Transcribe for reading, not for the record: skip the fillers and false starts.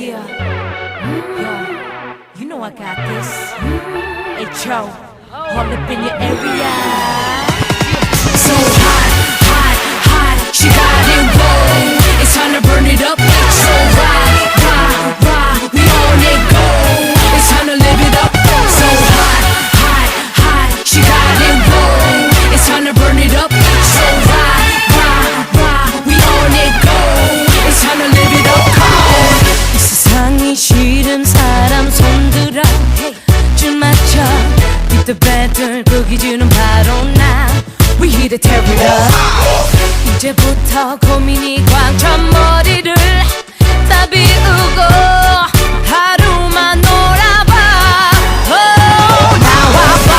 Yeah, yo, you know I got this. H.O. all up in your area. So hot, hot, hot, she got it wrong. It's time to burn it up. So rah, rah, rah, we on it go. It's time to live it up. So hot, hot, hot, she got it wrong. It's time to burn it up. So rah, rah, rah, we on it go. It's time to live it up. Come on. 이 세상이 싫은 사람 손들어 줄 맞춰 Beat the battle 그 기준은 바로 나 We here to tear it up 이제부터 고민이 꽉 찬 머리를 다 비우고